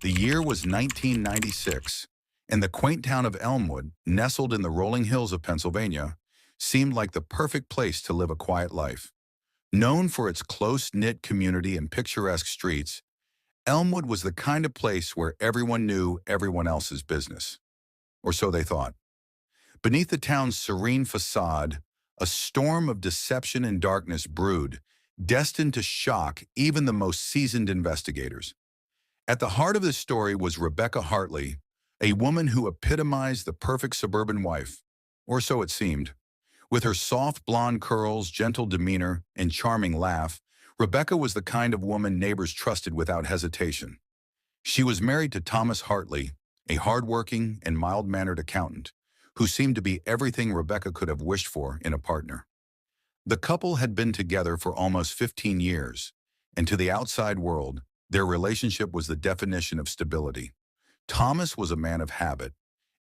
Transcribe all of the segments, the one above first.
The year was 1996, and the quaint town of Elmwood, nestled in the rolling hills of Pennsylvania, seemed like the perfect place to live a quiet life. Known for its close-knit community and picturesque streets, Elmwood was the kind of place where everyone knew everyone else's business, or so they thought. Beneath the town's serene facade, a storm of deception and darkness brewed, destined to shock even the most seasoned investigators. At the heart of the story was Rebecca Hartley, a woman who epitomized the perfect suburban wife, or so it seemed. With her soft blonde curls, gentle demeanor, and charming laugh, Rebecca was the kind of woman neighbors trusted without hesitation. She was married to Thomas Hartley, a hardworking and mild-mannered accountant, who seemed to be everything Rebecca could have wished for in a partner. The couple had been together for almost 15 years, and to the outside world, their relationship was the definition of stability. Thomas was a man of habit.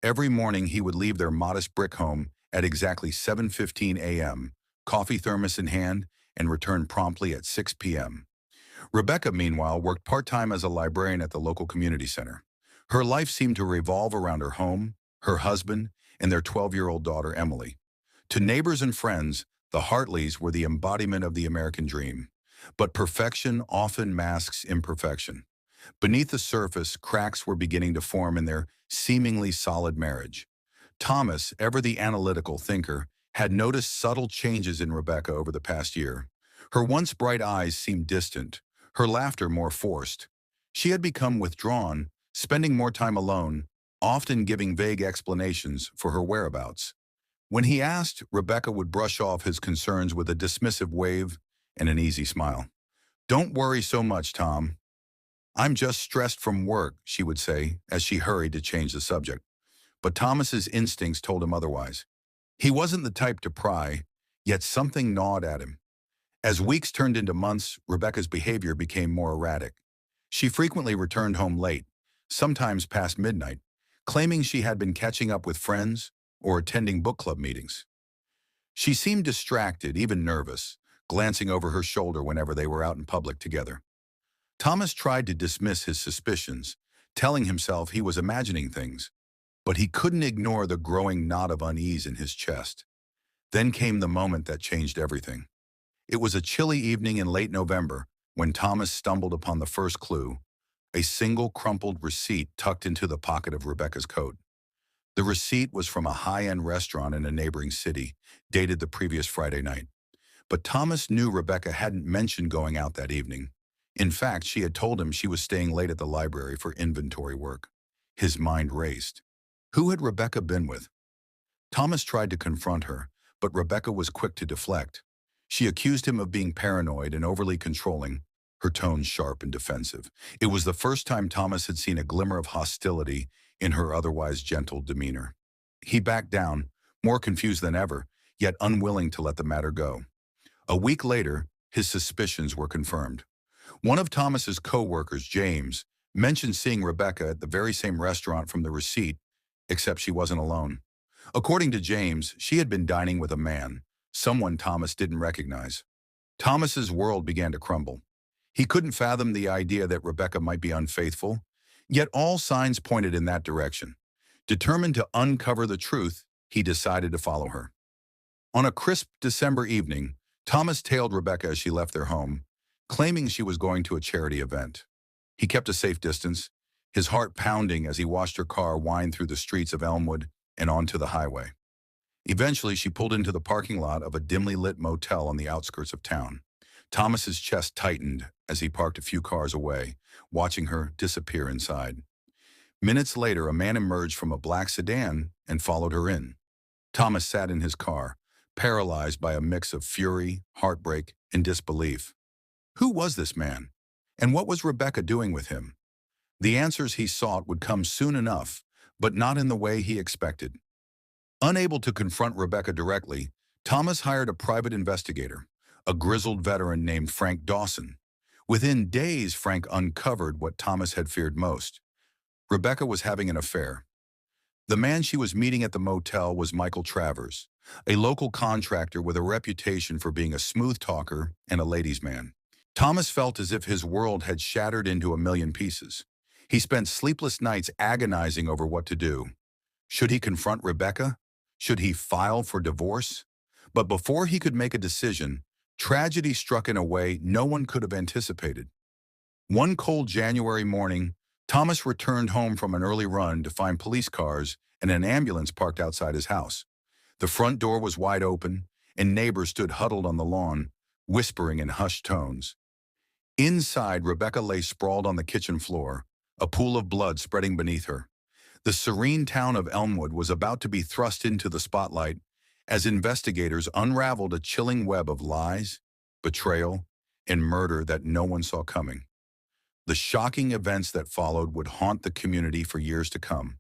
Every morning he would leave their modest brick home at exactly 7:15 a.m., coffee thermos in hand, and return promptly at 6 p.m. Rebecca, meanwhile, worked part-time as a librarian at the local community center. Her life seemed to revolve around her home, her husband, and their 12-year-old daughter, Emily. To neighbors and friends, the Hartleys were the embodiment of the American dream. But perfection often masks imperfection. Beneath the surface, cracks were beginning to form in their seemingly solid marriage. Thomas, ever the analytical thinker, had noticed subtle changes in Rebecca over the past year. Her once bright eyes seemed distant, her laughter more forced. She had become withdrawn, spending more time alone, often giving vague explanations for her whereabouts. When he asked, Rebecca would brush off his concerns with a dismissive wave and an easy smile. "Don't worry so much, Tom. I'm just stressed from work," she would say as she hurried to change the subject. But Thomas's instincts told him otherwise. He wasn't the type to pry, yet something gnawed at him. As weeks turned into months, Rebecca's behavior became more erratic. She frequently returned home late, sometimes past midnight, claiming she had been catching up with friends or attending book club meetings. She seemed distracted, even nervous, glancing over her shoulder whenever they were out in public together. Thomas tried to dismiss his suspicions, telling himself he was imagining things, but he couldn't ignore the growing knot of unease in his chest. Then came the moment that changed everything. It was a chilly evening in late November when Thomas stumbled upon the first clue, a single crumpled receipt tucked into the pocket of Rebecca's coat. The receipt was from a high-end restaurant in a neighboring city, dated the previous Friday night. But Thomas knew Rebecca hadn't mentioned going out that evening. In fact, she had told him she was staying late at the library for inventory work. His mind raced. Who had Rebecca been with? Thomas tried to confront her, but Rebecca was quick to deflect. She accused him of being paranoid and overly controlling, her tone sharp and defensive. It was the first time Thomas had seen a glimmer of hostility in her otherwise gentle demeanor. He backed down, more confused than ever, yet unwilling to let the matter go. A week later, his suspicions were confirmed. One of Thomas's co-workers, James, mentioned seeing Rebecca at the very same restaurant from the receipt, except she wasn't alone. According to James, she had been dining with a man, someone Thomas didn't recognize. Thomas's world began to crumble. He couldn't fathom the idea that Rebecca might be unfaithful, yet all signs pointed in that direction. Determined to uncover the truth, he decided to follow her. On a crisp December evening, Thomas tailed Rebecca as she left their home, claiming she was going to a charity event. He kept a safe distance, his heart pounding as he watched her car wind through the streets of Elmwood and onto the highway. Eventually, she pulled into the parking lot of a dimly lit motel on the outskirts of town. Thomas's chest tightened as he parked a few cars away, watching her disappear inside. Minutes later, a man emerged from a black sedan and followed her in. Thomas sat in his car, paralyzed by a mix of fury, heartbreak, and disbelief. Who was this man? And what was Rebecca doing with him? The answers he sought would come soon enough, but not in the way he expected. Unable to confront Rebecca directly, Thomas hired a private investigator, a grizzled veteran named Frank Dawson. Within days, Frank uncovered what Thomas had feared most. Rebecca was having an affair. The man she was meeting at the motel was Michael Travers, a local contractor with a reputation for being a smooth talker and a ladies' man. Thomas felt as if his world had shattered into a million pieces. He spent sleepless nights agonizing over what to do. Should he confront Rebecca? Should he file for divorce? But before he could make a decision, tragedy struck in a way no one could have anticipated. One cold January morning, Thomas returned home from an early run to find police cars and an ambulance parked outside his house. The front door was wide open, and neighbors stood huddled on the lawn, whispering in hushed tones. Inside, Rebecca lay sprawled on the kitchen floor, a pool of blood spreading beneath her. The serene town of Elmwood was about to be thrust into the spotlight as investigators unraveled a chilling web of lies, betrayal, and murder that no one saw coming. The shocking events that followed would haunt the community for years to come.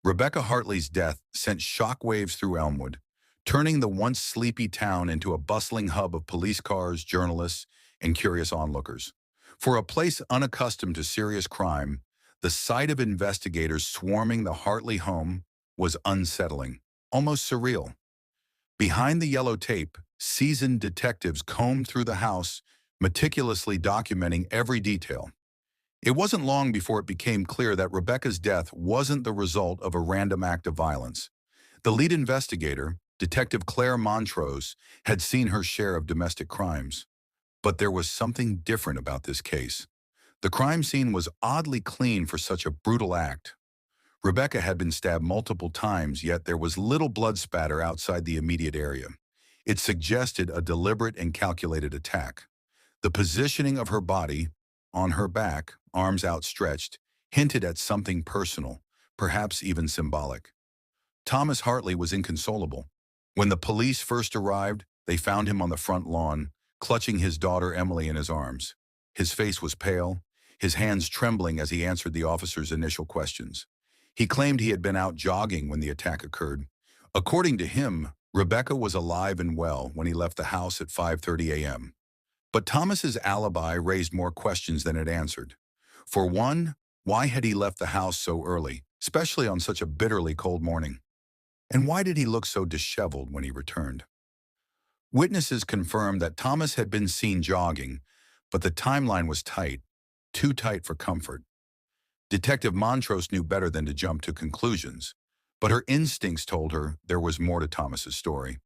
Rebecca Hartley's death sent shockwaves through Elmwood, turning the once sleepy town into a bustling hub of police cars, journalists, and curious onlookers. For a place unaccustomed to serious crime, the sight of investigators swarming the Hartley home was unsettling, almost surreal. Behind the yellow tape, seasoned detectives combed through the house, meticulously documenting every detail. It wasn't long before it became clear that Rebecca's death wasn't the result of a random act of violence. The lead investigator, Detective Claire Montrose, had seen her share of domestic crimes. But there was something different about this case. The crime scene was oddly clean for such a brutal act. Rebecca had been stabbed multiple times, yet there was little blood spatter outside the immediate area. It suggested a deliberate and calculated attack. The positioning of her body, on her back, arms outstretched, hinted at something personal, perhaps even symbolic. Thomas Hartley was inconsolable. When the police first arrived, they found him on the front lawn, clutching his daughter Emily in his arms. His face was pale, his hands trembling as he answered the officer's initial questions. He claimed he had been out jogging when the attack occurred. According to him, Rebecca was alive and well when he left the house at 5:30 a.m. But Thomas's alibi raised more questions than it answered. For one, why had he left the house so early, especially on such a bitterly cold morning? And why did he look so disheveled when he returned? Witnesses confirmed that Thomas had been seen jogging, but the timeline was tight, too tight for comfort. Detective Montrose knew better than to jump to conclusions, but her instincts told her there was more to Thomas's story.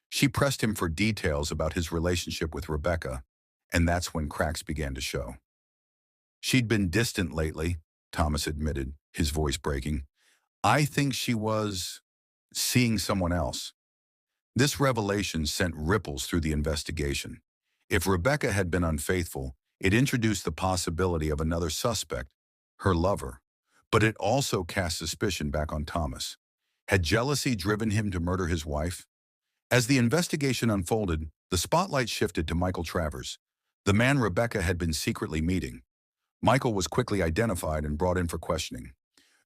She pressed him for details about his relationship with Rebecca, and that's when cracks began to show. She'd been distant lately, Thomas admitted, his voice breaking. I think she was seeing someone else. This revelation sent ripples through the investigation. If Rebecca had been unfaithful, it introduced the possibility of another suspect, her lover. But it also cast suspicion back on Thomas. Had jealousy driven him to murder his wife? As the investigation unfolded, the spotlight shifted to Michael Travers, the man Rebecca had been secretly meeting. Michael was quickly identified and brought in for questioning.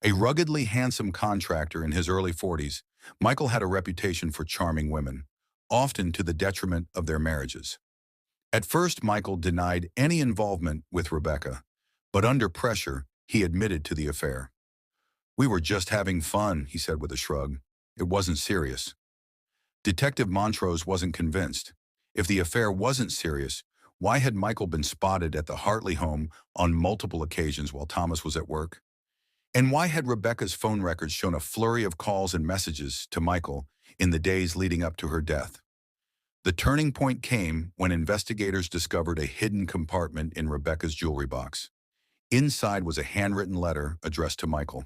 A ruggedly handsome contractor in his early 40s, Michael had a reputation for charming women, often to the detriment of their marriages. At first, Michael denied any involvement with Rebecca, but under pressure, he admitted to the affair. We were just having fun, he said with a shrug. It wasn't serious. Detective Montrose wasn't convinced. If the affair wasn't serious, why had Michael been spotted at the Hartley home on multiple occasions while Thomas was at work? And why had Rebecca's phone records shown a flurry of calls and messages to Michael in the days leading up to her death? The turning point came when investigators discovered a hidden compartment in Rebecca's jewelry box. Inside was a handwritten letter addressed to Michael.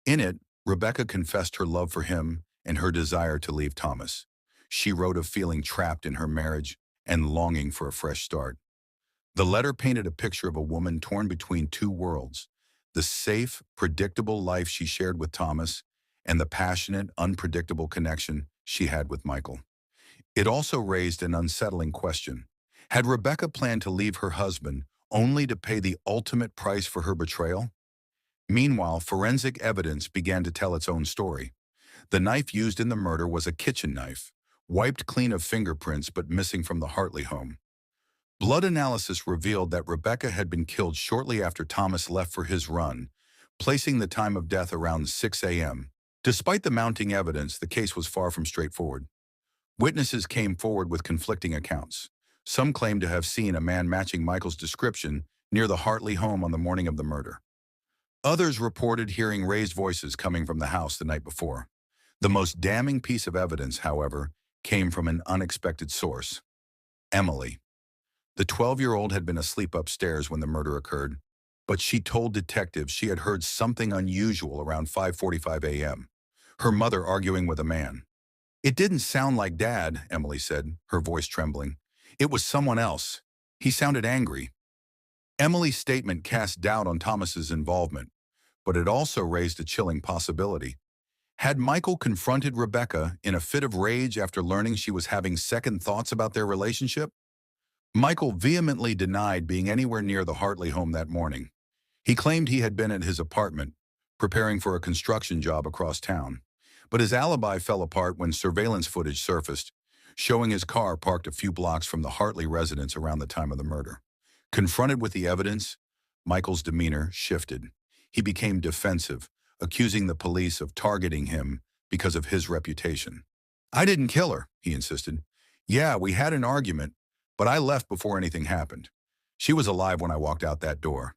In it, Rebecca confessed her love for him and her desire to leave Thomas. She wrote of feeling trapped in her marriage and longing for a fresh start. The letter painted a picture of a woman torn between two worlds, the safe, predictable life she shared with Thomas and the passionate, unpredictable connection she had with Michael. It also raised an unsettling question. Had Rebecca planned to leave her husband only to pay the ultimate price for her betrayal? Meanwhile, forensic evidence began to tell its own story. The knife used in the murder was a kitchen knife, wiped clean of fingerprints but missing from the Hartley home. Blood analysis revealed that Rebecca had been killed shortly after Thomas left for his run, placing the time of death around 6 a.m. Despite the mounting evidence, the case was far from straightforward. Witnesses came forward with conflicting accounts. Some claimed to have seen a man matching Michael's description near the Hartley home on the morning of the murder. Others reported hearing raised voices coming from the house the night before. The most damning piece of evidence, however, came from an unexpected source. Emily. The 12-year-old had been asleep upstairs when the murder occurred, but she told detectives she had heard something unusual around 5:45 a.m. Her mother arguing with a man. "It didn't sound like Dad," Emily said, her voice trembling. "It was someone else. He sounded angry." Emily's statement cast doubt on Thomas's involvement, but it also raised a chilling possibility. Had Michael confronted Rebecca in a fit of rage after learning she was having second thoughts about their relationship? Michael vehemently denied being anywhere near the Hartley home that morning. He claimed he had been at his apartment, preparing for a construction job across town. But his alibi fell apart when surveillance footage surfaced, showing his car parked a few blocks from the Hartley residence around the time of the murder. Confronted with the evidence, Michael's demeanor shifted. He became defensive, accusing the police of targeting him because of his reputation. "I didn't kill her," he insisted. "Yeah, we had an argument, but I left before anything happened. She was alive when I walked out that door."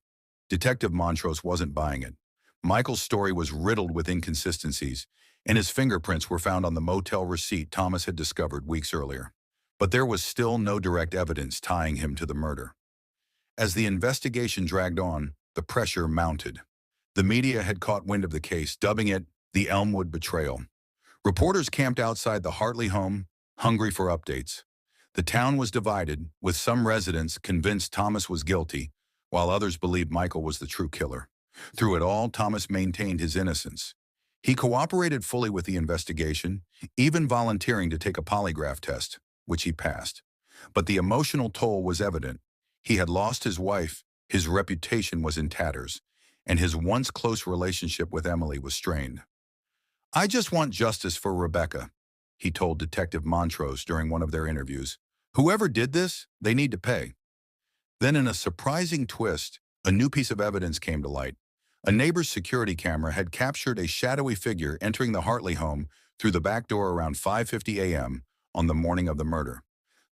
Detective Montrose wasn't buying it. Michael's story was riddled with inconsistencies, and his fingerprints were found on the motel receipt Thomas had discovered weeks earlier. But there was still no direct evidence tying him to the murder. As the investigation dragged on, the pressure mounted. The media had caught wind of the case, dubbing it the Elmwood Betrayal. Reporters camped outside the Hartley home, hungry for updates. The town was divided, with some residents convinced Thomas was guilty, while others believed Michael was the true killer. Through it all, Thomas maintained his innocence. He cooperated fully with the investigation, even volunteering to take a polygraph test, which he passed. But the emotional toll was evident. He had lost his wife, his reputation was in tatters, and his once close relationship with Emily was strained. "I just want justice for Rebecca," he told Detective Montrose during one of their interviews. "Whoever did this, they need to pay." Then in a surprising twist, a new piece of evidence came to light. A neighbor's security camera had captured a shadowy figure entering the Hartley home through the back door around 5:50 a.m. on the morning of the murder.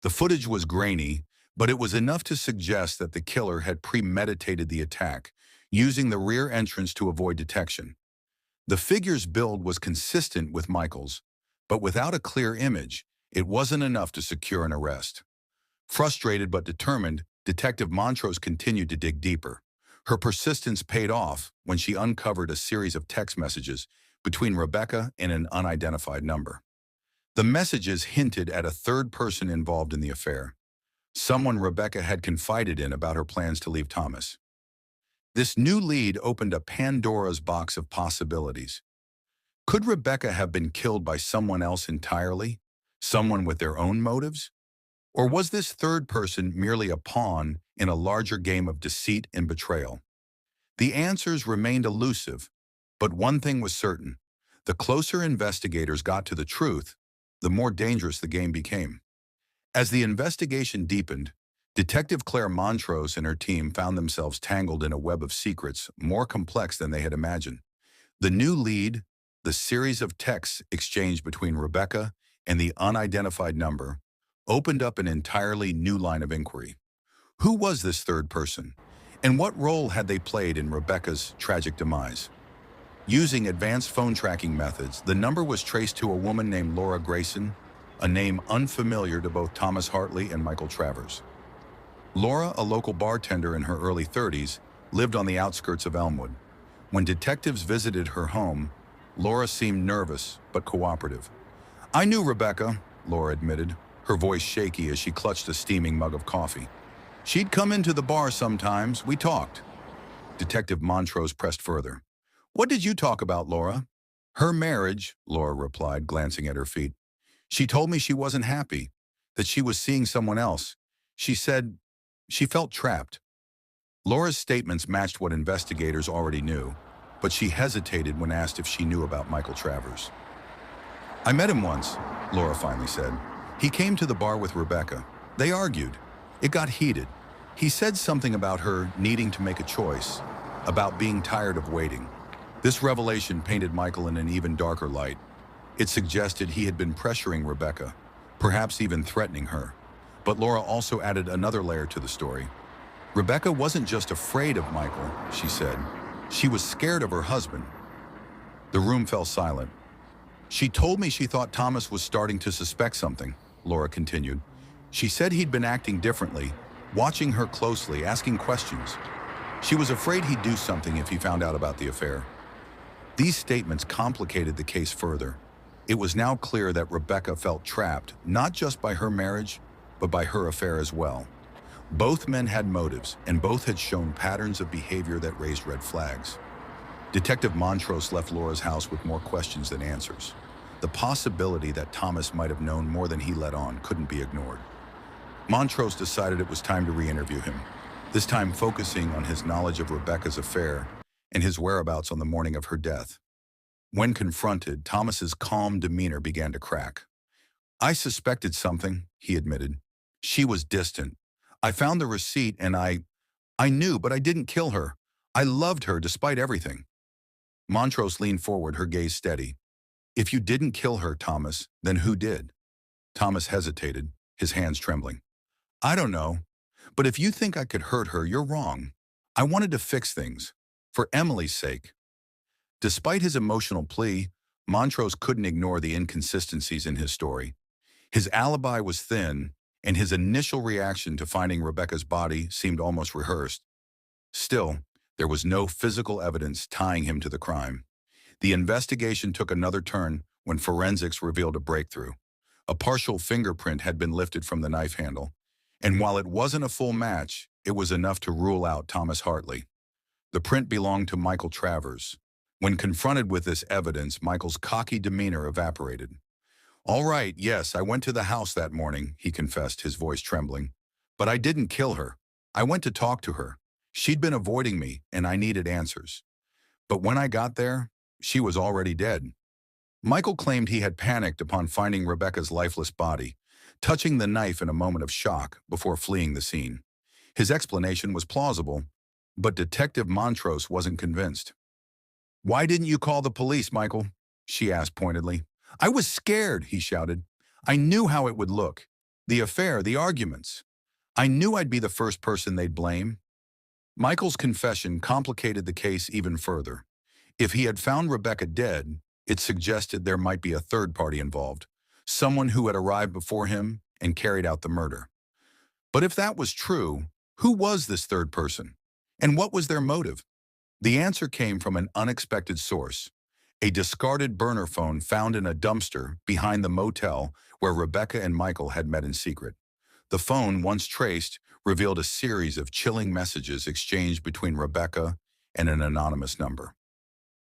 The footage was grainy, but it was enough to suggest that the killer had premeditated the attack, using the rear entrance to avoid detection. The figure's build was consistent with Michael's, but without a clear image, it wasn't enough to secure an arrest. Frustrated but determined, Detective Montrose continued to dig deeper. Her persistence paid off when she uncovered a series of text messages between Rebecca and an unidentified number. The messages hinted at a third person involved in the affair, someone Rebecca had confided in about her plans to leave Thomas. This new lead opened a Pandora's box of possibilities. Could Rebecca have been killed by someone else entirely? Someone with their own motives? Or was this third person merely a pawn in a larger game of deceit and betrayal? The answers remained elusive, but one thing was certain. The closer investigators got to the truth, the more dangerous the game became. As the investigation deepened, Detective Claire Montrose and her team found themselves tangled in a web of secrets more complex than they had imagined. The new lead, the series of texts exchanged between Rebecca and the unidentified number, opened up an entirely new line of inquiry. Who was this third person, and what role had they played in Rebecca's tragic demise? Using advanced phone tracking methods, the number was traced to a woman named Laura Grayson, a name unfamiliar to both Thomas Hartley and Michael Travers. Laura, a local bartender in her early 30s, lived on the outskirts of Elmwood. When detectives visited her home, Laura seemed nervous but cooperative. "I knew Rebecca," Laura admitted, her voice shaky as she clutched a steaming mug of coffee. "She'd come into the bar sometimes. We talked." Detective Montrose pressed further. "What did you talk about, Laura?" "Her marriage," Laura replied, glancing at her feet. "She told me she wasn't happy, that she was seeing someone else. She said she felt trapped." Laura's statements matched what investigators already knew, but she hesitated when asked if she knew about Michael Travers. "I met him once," Laura finally said. "He came to the bar with Rebecca. They argued. It got heated. He said something about her needing to make a choice, about being tired of waiting." This revelation painted Michael in an even darker light. It suggested he had been pressuring Rebecca, perhaps even threatening her. But Laura also added another layer to the story. Rebecca wasn't just afraid of Michael, she said. She was scared of her husband. The room fell silent. She told me she thought Thomas was starting to suspect something, Laura continued. She said he'd been acting differently, watching her closely, asking questions. She was afraid he'd do something if he found out about the affair. These statements complicated the case further. It was now clear that Rebecca felt trapped, not just by her marriage, but by her affair as well. Both men had motives, and both had shown patterns of behavior that raised red flags. Detective Montrose left Laura's house with more questions than answers. The possibility that Thomas might have known more than he let on couldn't be ignored. Montrose decided it was time to re-interview him, this time focusing on his knowledge of Rebecca's affair and his whereabouts on the morning of her death. When confronted, Thomas's calm demeanor began to crack. "I suspected something," he admitted. "She was distant. I found the receipt and I knew, but I didn't kill her. I loved her despite everything." Montrose leaned forward, her gaze steady. "If you didn't kill her, Thomas, then who did?" Thomas hesitated, his hands trembling. "I don't know. But if you think I could hurt her, you're wrong. I wanted to fix things. For Emily's sake." Despite his emotional plea, Montrose couldn't ignore the inconsistencies in his story. His alibi was thin, and his initial reaction to finding Rebecca's body seemed almost rehearsed. Still, there was no physical evidence tying him to the crime. The investigation took another turn when forensics revealed a breakthrough. A partial fingerprint had been lifted from the knife handle, and while it wasn't a full match, it was enough to rule out Thomas Hartley. The print belonged to Michael Travers. When confronted with this evidence, Michael's cocky demeanor evaporated. "All right, yes, I went to the house that morning," he confessed, his voice trembling. "But I didn't kill her. I went to talk to her. She'd been avoiding me, and I needed answers. But when I got there, she was already dead." Michael claimed he had panicked upon finding Rebecca's lifeless body, touching the knife in a moment of shock before fleeing the scene. His explanation was plausible, but Detective Montrose wasn't convinced. "Why didn't you call the police, Michael?" she asked pointedly. "I was scared," he shouted. "I knew how it would look. The affair, the arguments. I knew I'd be the first person they'd blame." Michael's confession complicated the case even further. If he had found Rebecca dead, it suggested there might be a third party involved, someone who had arrived before him and carried out the murder. But if that was true, who was this third person? And what was their motive? The answer came from an unexpected source: a discarded burner phone found in a dumpster behind the motel where Rebecca and Michael had met in secret. The phone, once traced, revealed a series of chilling messages exchanged between Rebecca and an anonymous number.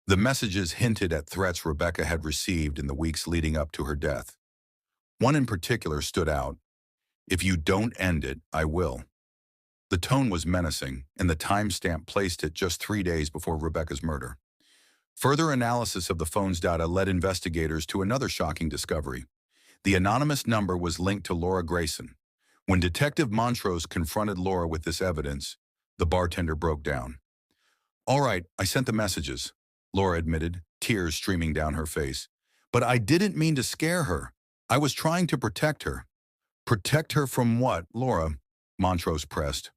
The messages hinted at threats Rebecca had received in the weeks leading up to her death. One in particular stood out: "If you don't end it, I will." The tone was menacing, and the timestamp placed it just 3 days before Rebecca's murder. Further analysis of the phone's data led investigators to another shocking discovery. The anonymous number was linked to Laura Grayson. When Detective Montrose confronted Laura with this evidence, the bartender broke down. "All right, I sent the messages," Laura admitted, tears streaming down her face. "But I didn't mean to scare her. I was trying to protect her." "Protect her from what, Laura?" Montrose pressed.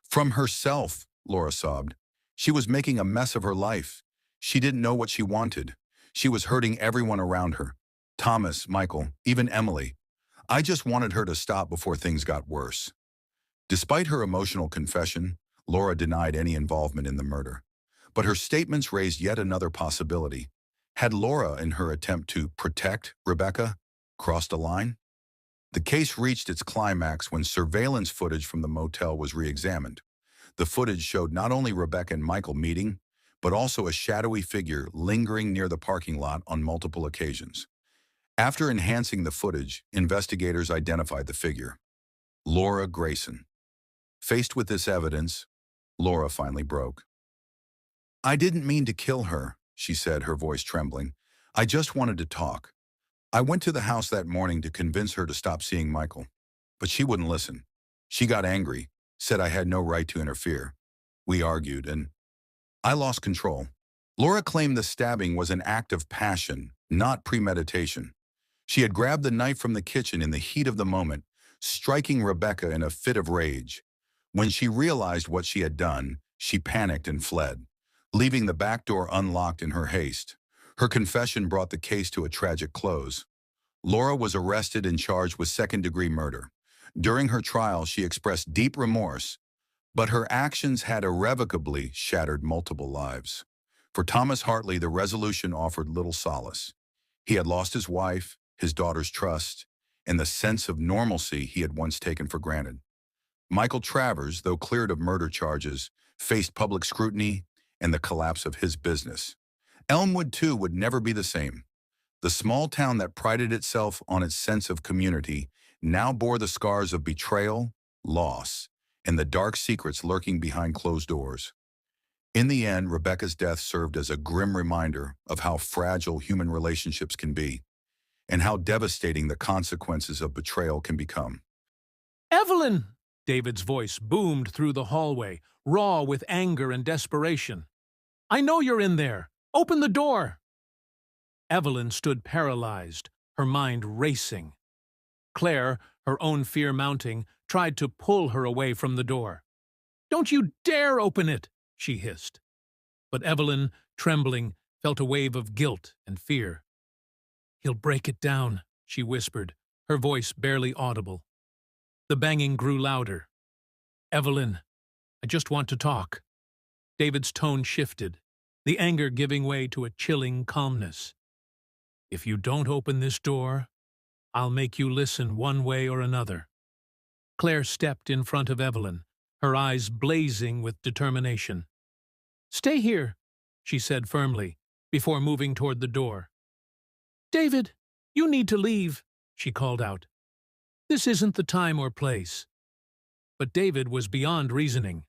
"From herself," Laura sobbed. "She was making a mess of her life. She didn't know what she wanted. She was hurting everyone around her. Thomas, Michael, even Emily. I just wanted her to stop before things got worse." Despite her emotional confession, Laura denied any involvement in the murder. But her statements raised yet another possibility. Had Laura, in her attempt to protect Rebecca, crossed a line? The case reached its climax when surveillance footage from the motel was re-examined. The footage showed not only Rebecca and Michael meeting, but also a shadowy figure lingering near the parking lot on multiple occasions. After enhancing the footage, investigators identified the figure: Laura Grayson. Faced with this evidence, Laura finally broke. "I didn't mean to kill her," she said, her voice trembling. "I just wanted to talk. I went to the house that morning to convince her to stop seeing Michael, but she wouldn't listen. She got angry, said I had no right to interfere. We argued, and I lost control." Laura claimed the stabbing was an act of passion, not premeditation. She had grabbed the knife from the kitchen in the heat of the moment, striking Rebecca in a fit of rage. When she realized what she had done, she panicked and fled. leaving the back door unlocked in her haste. Her confession brought the case to a tragic close. Laura was arrested and charged with second-degree murder. During her trial, she expressed deep remorse, but her actions had irrevocably shattered multiple lives. For Thomas Hartley, the resolution offered little solace. He had lost his wife, his daughter's trust, and the sense of normalcy he had once taken for granted. Michael Travers, though cleared of murder charges, faced public scrutiny and the collapse of his business. Elmwood, too, would never be the same. The small town that prided itself on its sense of community now bore the scars of betrayal, loss, and the dark secrets lurking behind closed doors. In the end, Rebecca's death served as a grim reminder of how fragile human relationships can be and how devastating the consequences of betrayal can become. "Evelyn!" David's voice boomed through the hallway, raw with anger and desperation. "I know you're in there. Open the door!" Evelyn stood paralyzed, her mind racing. Claire, her own fear mounting, tried to pull her away from the door. "Don't you dare open it!" she hissed. But Evelyn, trembling, felt a wave of guilt and fear. "He'll break it down," she whispered, her voice barely audible. The banging grew louder. "Evelyn, I just want to talk." David's tone shifted, the anger giving way to a chilling calmness. "If you don't open this door, I'll make you listen one way or another." Claire stepped in front of Evelyn, her eyes blazing with determination. "Stay here," she said firmly, before moving toward the door. "David, you need to leave," she called out. "This isn't the time or place." But David was beyond reasoning.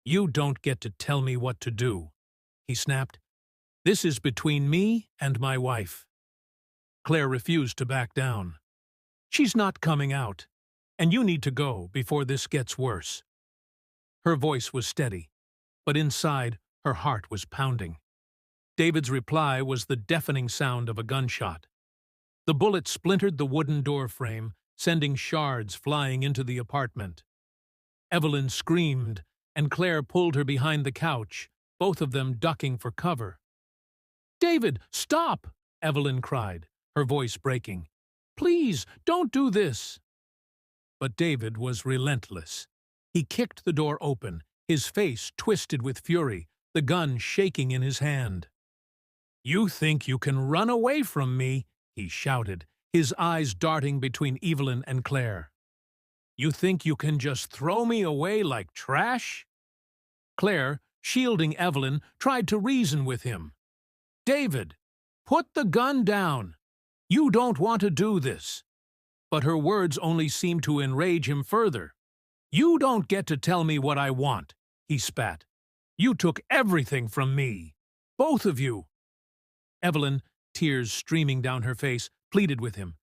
"You don't get to tell me what to do," he snapped. "This is between me and my wife." Claire refused to back down. "She's not coming out, and you need to go before this gets worse." Her voice was steady, but inside her heart was pounding. David's reply was the deafening sound of a gunshot. The bullet splintered the wooden door frame, sending shards flying into the apartment. Evelyn screamed, and Claire pulled her behind the couch, both of them ducking for cover. "David, stop!" Evelyn cried, her voice breaking. "Please, don't do this!" But David was relentless. He kicked the door open, his face twisted with fury, the gun shaking in his hand. "You think you can run away from me?" he shouted, his eyes darting between Evelyn and Claire. "You think you can just throw me away like trash?" Claire, shielding Evelyn, tried to reason with him. "David, put the gun down. You don't want to do this." But her words only seemed to enrage him further. "You don't get to tell me what I want," he spat. "You took everything from me. Both of you." Evelyn, tears streaming down her face, pleaded with him.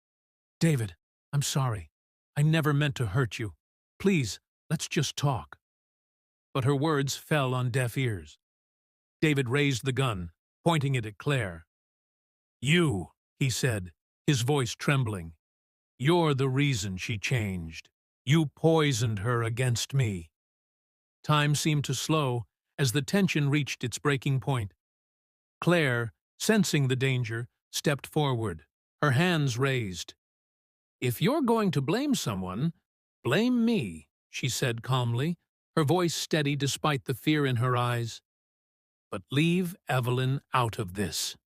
"David, I'm sorry. I never meant to hurt you. Please, let's just talk." But her words fell on deaf ears. David raised the gun, pointing it at Claire. "You," he said, his voice trembling. "You're the reason she changed. You poisoned her against me." Time seemed to slow as the tension reached its breaking point. Claire, sensing the danger, stepped forward, her hands raised. "If you're going to blame someone, blame me," she said calmly, her voice steady despite the fear in her eyes. "But leave Evelyn out of this."